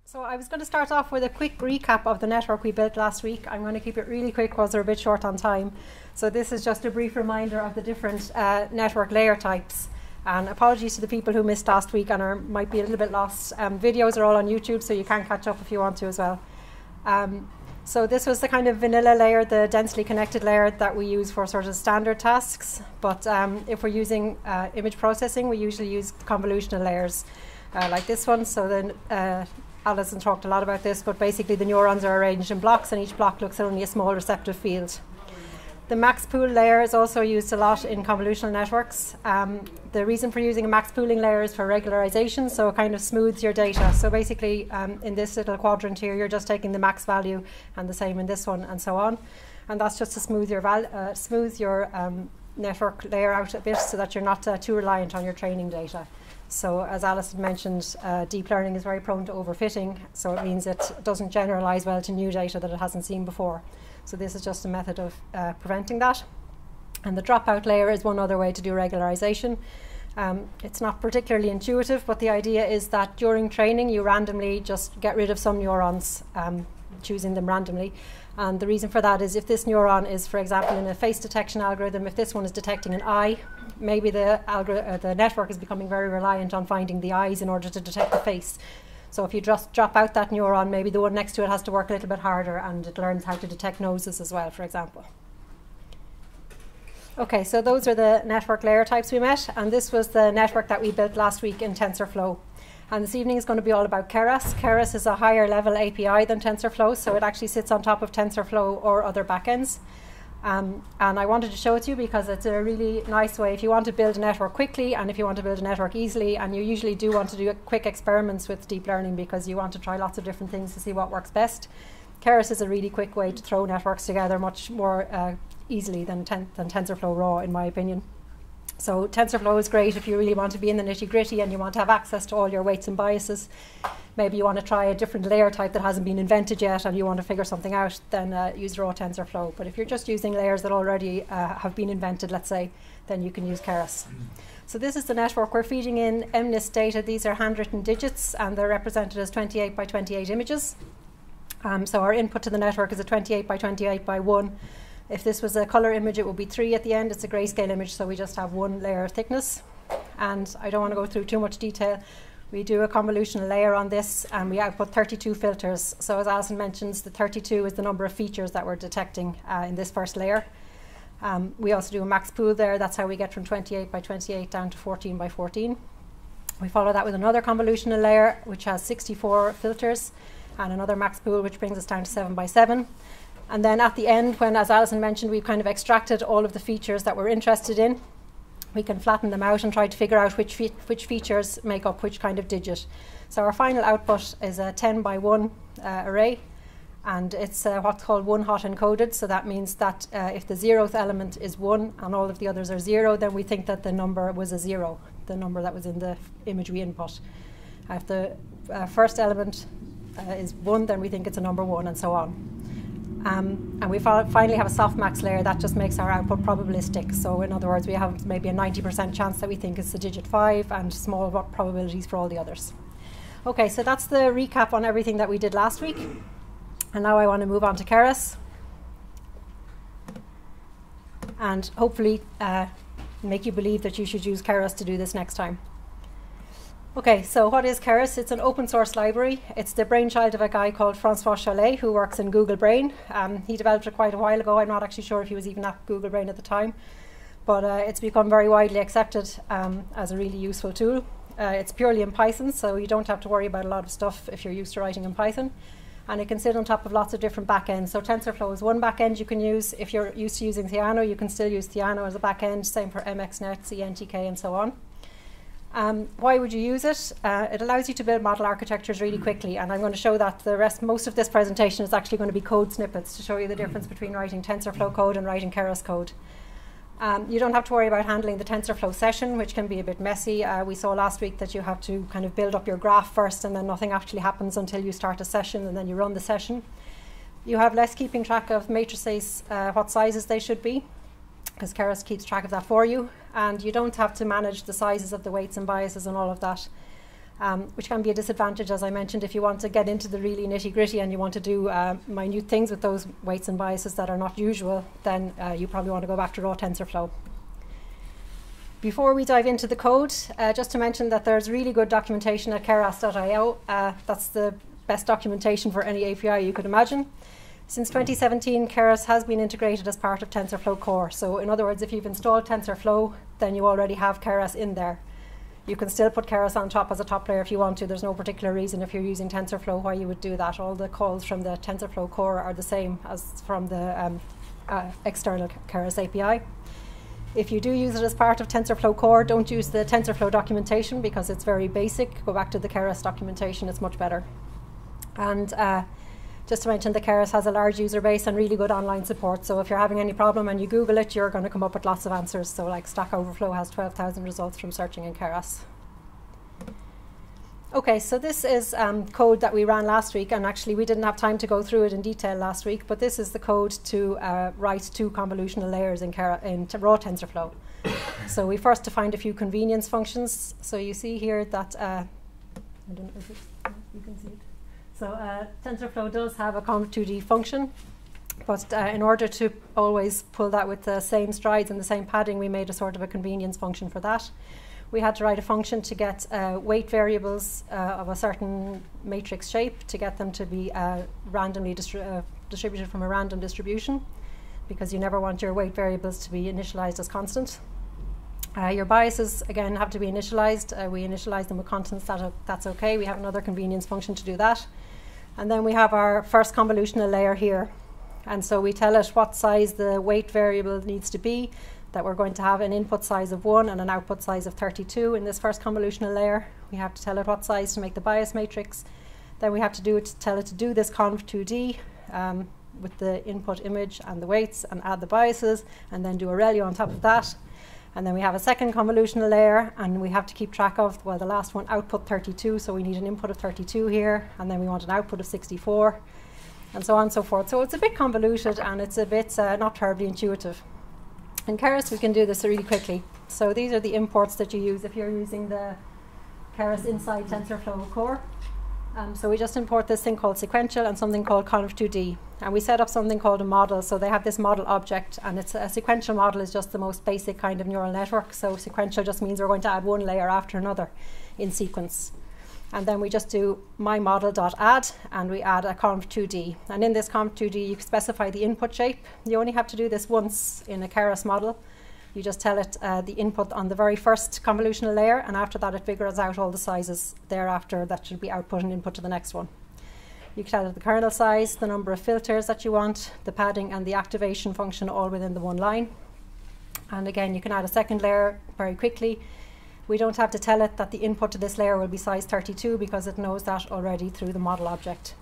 So I was going to start off with a quick recap of the network we built last week. I'm going to keep it really quick because we're a bit short on time. So this is just a brief reminder of the different network layer types. And apologies to the people who missed last week and might be a little bit lost. Videos are all on YouTube, so you can catch up if you want to as well. So this was the kind of vanilla layer, the densely connected layer that we use for sort of standard tasks. But if we're using image processing, we usually use convolutional layers like this one. So then Alison talked a lot about this, but basically the neurons are arranged in blocks and each block looks at only a small receptive field. The max pool layer is also used a lot in convolutional networks. The reason for using a max pooling layer is for regularization, so it kind of smooths your data. So basically in this little quadrant here, you're just taking the max value and the same in this one and so on. And that's just to smooth your network layer out a bit so that you're not too reliant on your training data. So as Alison mentioned, deep learning is very prone to overfitting, so it means it doesn't generalize well to new data that it hasn't seen before. So this is just a method of preventing that. And the dropout layer is one other way to do regularization. It's not particularly intuitive, but the idea is that during training you randomly just get rid of some neurons, choosing them randomly. And the reason for that is if this neuron is, for example, in a face detection algorithm, if this one is detecting an eye, maybe the network is becoming very reliant on finding the eyes in order to detect the face. So if you just drop out that neuron, maybe the one next to it has to work a little bit harder and it learns how to detect noses as well, for example. Okay, so those are the network layer types we met, and this was the network that we built last week in Tensorflow. And this evening is going to be all about Keras. Keras is a higher level API than Tensorflow, so it actually sits on top of Tensorflow or other backends. And I wanted to show it to you because it's a really nice way if you want to build a network quickly and if you want to build a network easily, and you usually do want to do quick experiments with deep learning because you want to try lots of different things to see what works best. Keras is a really quick way to throw networks together much more easily than TensorFlow raw, in my opinion. So TensorFlow is great if you really want to be in the nitty-gritty and you want to have access to all your weights and biases. Maybe you want to try a different layer type that hasn't been invented yet and you want to figure something out, then use raw TensorFlow. But if you're just using layers that already have been invented, let's say, then you can use Keras. So this is the network we're feeding in MNIST data. These are handwritten digits and they're represented as 28 by 28 images. So our input to the network is a 28 by 28 by 1. If this was a color image, it would be 3 at the end. It's a grayscale image, so we just have one layer thickness. And I don't want to go through too much detail. We do a convolutional layer on this, and we output 32 filters. So as Alison mentions, the 32 is the number of features that we're detecting in this first layer. We also do a max pool there. That's how we get from 28 by 28 down to 14 by 14. We follow that with another convolutional layer, which has 64 filters, and another max pool, which brings us down to 7 by 7. And then at the end, when, as Alison mentioned, we've kind of extracted all of the features that we're interested in, we can flatten them out and try to figure out which features make up which kind of digit. So our final output is a 10 by 1 array, and it's what's called one-hot encoded. So that means that if the 0th element is 1 and all of the others are 0, then we think that the number was a 0, the number that was in the image we input. If the first element is 1, then we think it's a number 1, and so on. And we finally have a softmax layer that just makes our output probabilistic. So in other words, we have maybe a 90% chance that we think it's the digit 5 and small probabilities for all the others. Okay, so that's the recap on everything that we did last week. And now I want to move on to Keras and hopefully make you believe that you should use Keras to do this next time. Okay, so what is Keras? It's an open source library. It's the brainchild of a guy called Francois Chollet, who works in Google Brain. He developed it quite a while ago. I'm not actually sure if he was even at Google Brain at the time, but it's become very widely accepted as a really useful tool. It's purely in Python, so you don't have to worry about a lot of stuff if you're used to writing in Python. And it can sit on top of lots of different backends. So TensorFlow is one backend you can use. If you're used to using Theano, you can still use Theano as a backend. Same for MXNet, CNTK, and so on. Why would you use it? It allows you to build model architectures really quickly, and I'm going to show that most of this presentation is actually going to be code snippets to show you the difference between writing TensorFlow code and writing Keras code. You don't have to worry about handling the TensorFlow session, which can be a bit messy. We saw last week that you have to kind of build up your graph first, and then nothing actually happens until you start a session, and then you run the session. You have less keeping track of matrices, what sizes they should be, because Keras keeps track of that for you, and you don't have to manage the sizes of the weights and biases and all of that. which can be a disadvantage, as I mentioned, if you want to get into the really nitty-gritty and you want to do minute things with those weights and biases that are not usual, then you probably want to go back to raw TensorFlow. Before we dive into the code, just to mention that there's really good documentation at keras.io. That's the best documentation for any API you could imagine. Since 2017, Keras has been integrated as part of TensorFlow Core. So in other words, if you've installed TensorFlow, then you already have Keras in there. You can still put Keras on top as a top layer if you want to. There's no particular reason if you're using TensorFlow why you would do that. All the calls from the TensorFlow Core are the same as from the external Keras API. If you do use it as part of TensorFlow Core, don't use the TensorFlow documentation because it's very basic. Go back to the Keras documentation, it's much better. And just to mention, the Keras has a large user base and really good online support. So if you're having any problem and you Google it, you're going to come up with lots of answers. So like Stack Overflow has 12,000 results from searching in Keras. Okay, so this is code that we ran last week, and actually we didn't have time to go through it in detail last week, but this is the code to write 2 convolutional layers in raw TensorFlow. So we first defined a few convenience functions. So you see here that, I don't know if you can see it. So TensorFlow does have a conv2d function, but in order to always pull that with the same strides and the same padding, we made a sort of a convenience function for that. We had to write a function to get weight variables of a certain matrix shape, to get them to be randomly distributed from a random distribution, because you never want your weight variables to be initialized as constant. Your biases, again, have to be initialized. We initialize them with constants, that's okay. We have another convenience function to do that. And then we have our first convolutional layer here. And so we tell it what size the weight variable needs to be, that we're going to have an input size of 1 and an output size of 32 in this first convolutional layer. We have to tell it what size to make the bias matrix. Then we have to tell it to do this conv2d with the input image and the weights and add the biases, and then do a ReLU on top of that. And then we have a second convolutional layer, and we have to keep track of, well, the last one, output 32, so we need an input of 32 here, and then we want an output of 64, and so on and so forth. So it's a bit convoluted, and it's a bit not terribly intuitive. In Keras, we can do this really quickly. So these are the imports that you use if you're using the Keras inside TensorFlow Core. So we just import this thing called sequential and something called conv2d. And we set up something called a model. So they have this model object, and it's a sequential model is just the most basic kind of neural network. So sequential just means we're going to add one layer after another in sequence. And then we just do myModel.add, and we add a conv2d. And in this conv2d, you specify the input shape. You only have to do this once in a Keras model. You just tell it the input on the very first convolutional layer, and after that it figures out all the sizes thereafter that should be output and input to the next one. You can tell it the kernel size, the number of filters that you want, the padding and the activation function all within the one line. And again, you can add a second layer very quickly. We don't have to tell it that the input to this layer will be size 32 because it knows that already through the model object.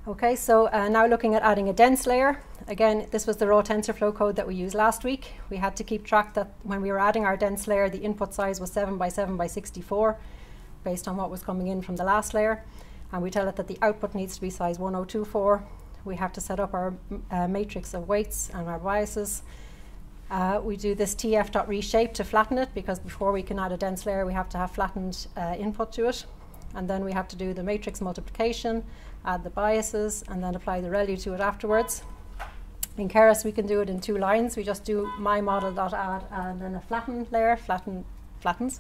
Okay, so now looking at adding a dense layer. Again, this was the raw TensorFlow code that we used last week. We had to keep track that when we were adding our dense layer, the input size was 7 by 7 by 64, based on what was coming in from the last layer. And we tell it that the output needs to be size 1024. We have to set up our matrix of weights and our biases. We do this tf.reshape to flatten it, because before we can add a dense layer, we have to have flattened input to it. And then we have to do the matrix multiplication, add the biases, and then apply the ReLU to it afterwards. In Keras, we can do it in 2 lines. We just do myModel.add and then a flattened layer, flattens,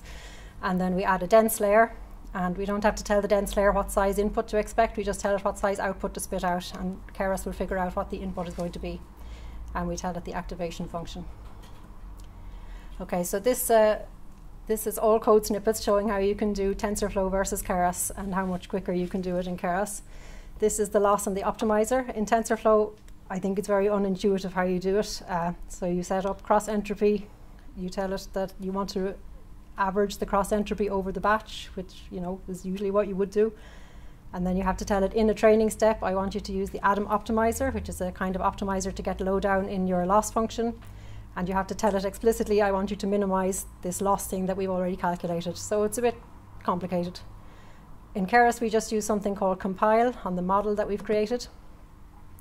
and then we add a dense layer. And we don't have to tell the dense layer what size input to expect. We just tell it what size output to spit out, and Keras will figure out what the input is going to be. And we tell it the activation function. Okay, so this is all code snippets showing how you can do TensorFlow versus Keras and how much quicker you can do it in Keras. This is the loss and the optimizer. In TensorFlow, I think it's very unintuitive how you do it. So you set up cross entropy. You tell it that you want to average the cross entropy over the batch, which is usually what you would do. And then you have to tell it in a training step, I want you to use the Atom optimizer, which is a kind of optimizer to get low down in your loss function. And you have to tell it explicitly, I want you to minimize this loss thing that we've already calculated. So it's a bit complicated. In Keras, we just use something called compile on the model that we've created.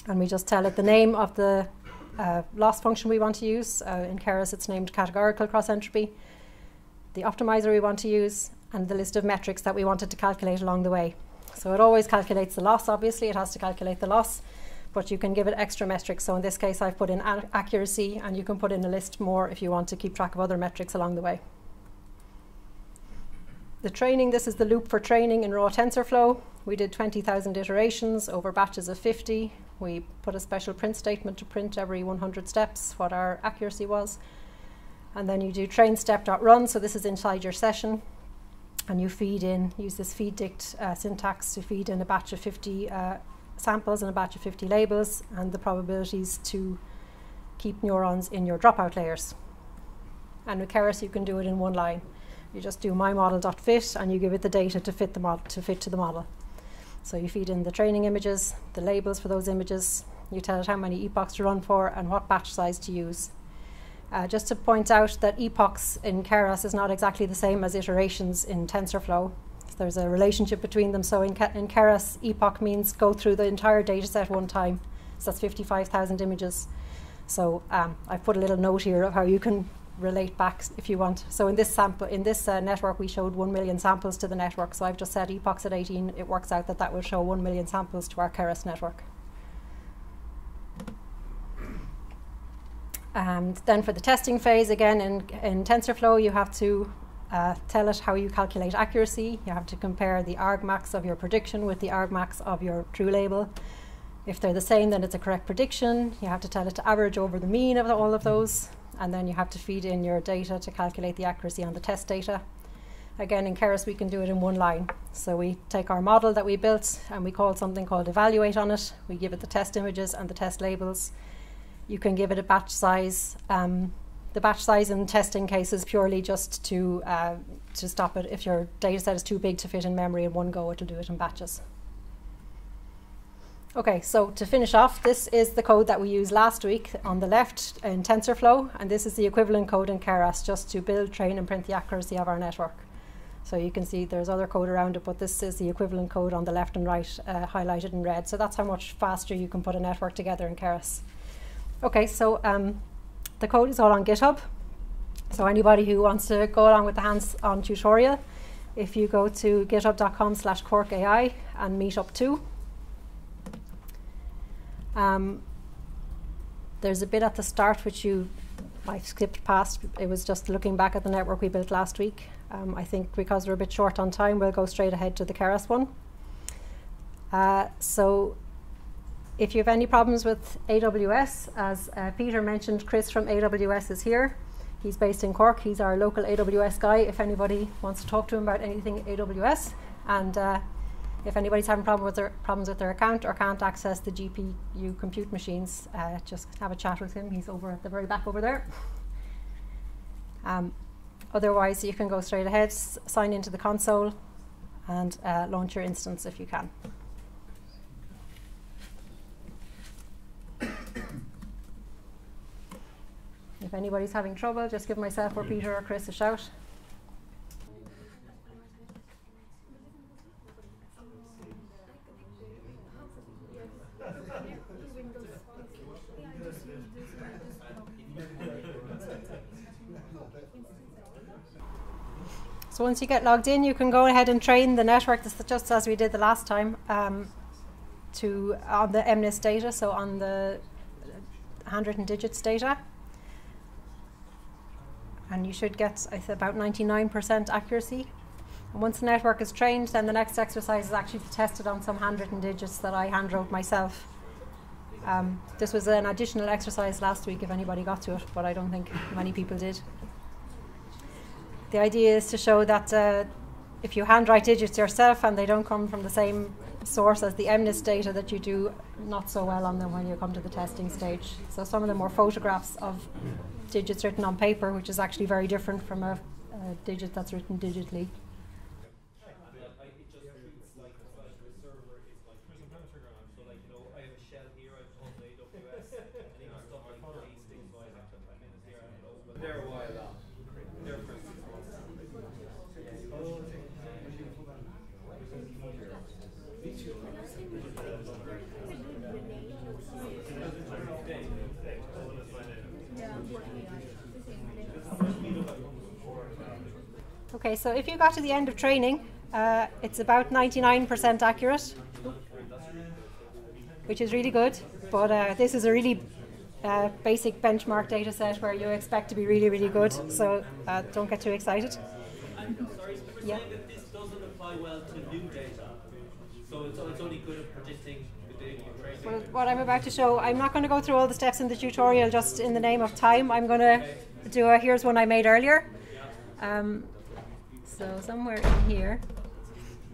And we just tell it the name of the loss function we want to use. In Keras, it's named categorical cross entropy. the optimizer we want to use, and the list of metrics that we wanted to calculate along the way. So it always calculates the loss, obviously, it has to calculate the loss, but you can give it extra metrics. So in this case, I've put in accuracy, and you can put in a list more if you want to keep track of other metrics along the way. The training, this is the loop for training in raw TensorFlow. We did 20,000 iterations over batches of 50. We put a special print statement to print every 100 steps what our accuracy was. And then you do train step.run, so this is inside your session. And you feed in, use this feed dict syntax to feed in a batch of 50 samples and a batch of 50 labels, and the probabilities to keep neurons in your dropout layers. And with Keras, you can do it in one line. You just do myModel.fit, and you give it the data to fit the model, to the model. So you feed in the training images, the labels for those images. You tell it how many epochs to run for and what batch size to use. Just to point out that epochs in Keras is not exactly the same as iterations in TensorFlow. There's a relationship between them. So in Keras, epoch means go through the entire data set one time. So that's 55,000 images. So I've put a little note here of how you can relate back if you want. So in this sample, in this network, we showed 1 million samples to the network. So I've just set epochs at 18. It works out that that will show 1 million samples to our Keras network. And then for the testing phase, again, in TensorFlow, you have to tell it how you calculate accuracy. You have to compare the argmax of your prediction with the argmax of your true label. If they're the same, then it's a correct prediction. You have to tell it to average over the mean of all of those. And then you have to feed in your data to calculate the accuracy on the test data. Again, in Keras, we can do it in one line. So we take our model that we built and we call something called evaluate on it. We give it the test images and the test labels. You can give it a batch size. The batch size in testing cases purely just to stop it. If your data set is too big to fit in memory in one go, it'll do it in batches. Okay, so to finish off, this is the code that we used last week on the left in TensorFlow, and this is the equivalent code in Keras just to build, train, and print the accuracy of our network. So you can see there's other code around it, but this is the equivalent code on the left and right highlighted in red. So that's how much faster you can put a network together in Keras. Okay, so the code is all on GitHub. So anybody who wants to go along with the hands-on tutorial, if you go to github.com/corkAI and Meetup 2, there's a bit at the start which I've skipped past. It was just looking back at the network we built last week. I think because we're a bit short on time, we'll go straight ahead to the Keras one. So if you have any problems with AWS, as Peter mentioned, Chris from AWS is here. He's based in Cork. He's our local AWS guy if anybody wants to talk to him about anything AWS. And if anybody's having problems with their account or can't access the GPU compute machines, just have a chat with him. He's over at the very back over there. Otherwise, you can go straight ahead, sign into the console, and launch your instance if you can. If anybody's having trouble, just give myself or Peter or Chris a shout. So once you get logged in, you can go ahead and train the network just as we did the last time on the MNIST data, so on the handwritten digits data. And you should get about 99% accuracy. And once the network is trained, then the next exercise is actually to test it on some handwritten digits that I hand wrote myself. This was an additional exercise last week if anybody got to it, but I don't think many people did. The idea is to show that if you handwrite digits yourself and they don't come from the same source as the MNIST data, that you do not so well on them when you come to the testing stage. So some of them were photographs of digits written on paper, which is actually very different from a digit that's written digitally. Okay, so if you got to the end of training, it's about 99% accurate, which is really good. But this is a really basic benchmark data set where you expect to be really, really good. So don't get too excited. Sorry, you were saying that this doesn't apply well to new data. So it's only good at predicting the data you're training. Well, what I'm about to show, I'm not going to go through all the steps in the tutorial just in the name of time. I'm going to do here's one I made earlier. So somewhere in here.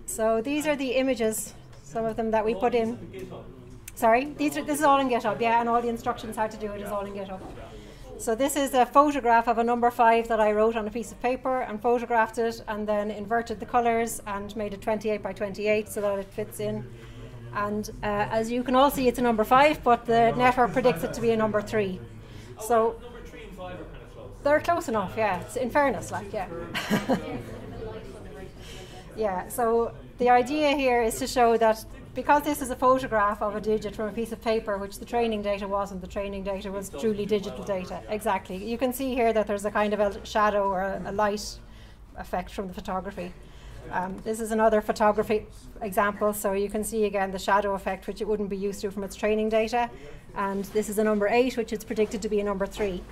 So these are the images, some of them that we put in. Sorry, this is all in GitHub, yeah, and all the instructions how to do it is all in GitHub. So this is a photograph of a number 5 that I wrote on a piece of paper and photographed it and then inverted the colors and made it 28 by 28 so that it fits in. And as you can all see, it's a number 5, but the network predicts it to be a number 3. So number 3 and 5 are kind of close. They're close enough, yeah. It's, in fairness, like, yeah. Yeah, so the idea here is to show that because this is a photograph of a digit from a piece of paper, which the training data wasn't, the training data was truly digital data. Exactly. You can see here that there's a kind of a shadow or a light effect from the photography. This is another photography example, so you can see again the shadow effect, which it wouldn't be used to from its training data. And this is a number 8, which is predicted to be a number 3.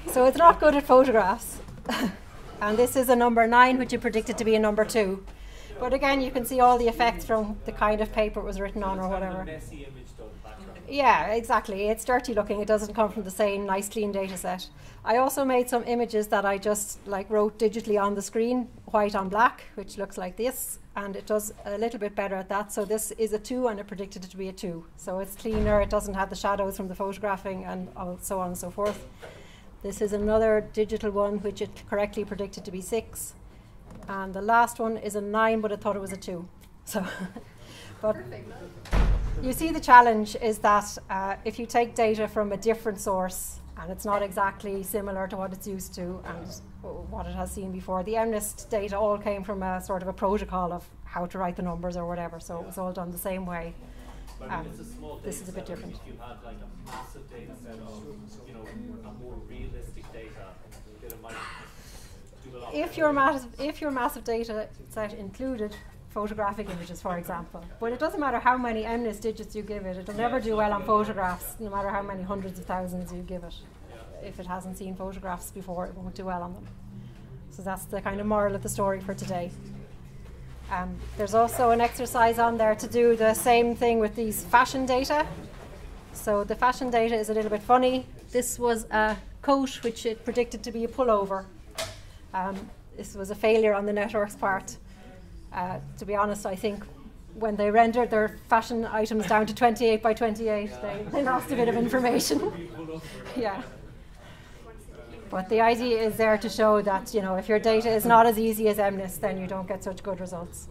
So it's not good at photographs. And this is a number 9, which is predicted to be a number 2. But again, you can see all the effects from the kind of paper it was written on or whatever. Yeah, exactly. It's dirty looking. It doesn't come from the same nice clean data set. I also made some images that I just wrote digitally on the screen, white on black, which looks like this, and it does a little bit better at that. So this is a 2 and it predicted it to be a 2. So it's cleaner, it doesn't have the shadows from the photographing and so on and so forth. This is another digital one which it correctly predicted to be 6. And the last one is a 9, but it thought it was a 2. So, but you see the challenge is that if you take data from a different source and it's not exactly similar to what it's used to and what it has seen before, the MNIST data all came from a sort of a protocol of how to write the numbers or whatever, so it was all done the same way. This is a bit different. If you had like a massive data set of, a more realistic data, then it might do a lot. If your massive data set included photographic images, for example, but it doesn't matter how many MNIST digits you give it, it'll never do well on photographs, no matter how many hundreds of thousands you give it. If it hasn't seen photographs before, it won't do well on them. So that's the kind of moral of the story for today. There's also an exercise on there to do the same thing with these fashion data. So the fashion data is a little bit funny. This was a coat which it predicted to be a pullover. This was a failure on the network's part. To be honest, I think when they rendered their fashion items down to 28 by 28, they lost a bit of information. Yeah. But the idea is there to show that, if your data is not as easy as MNIST, then you don't get such good results.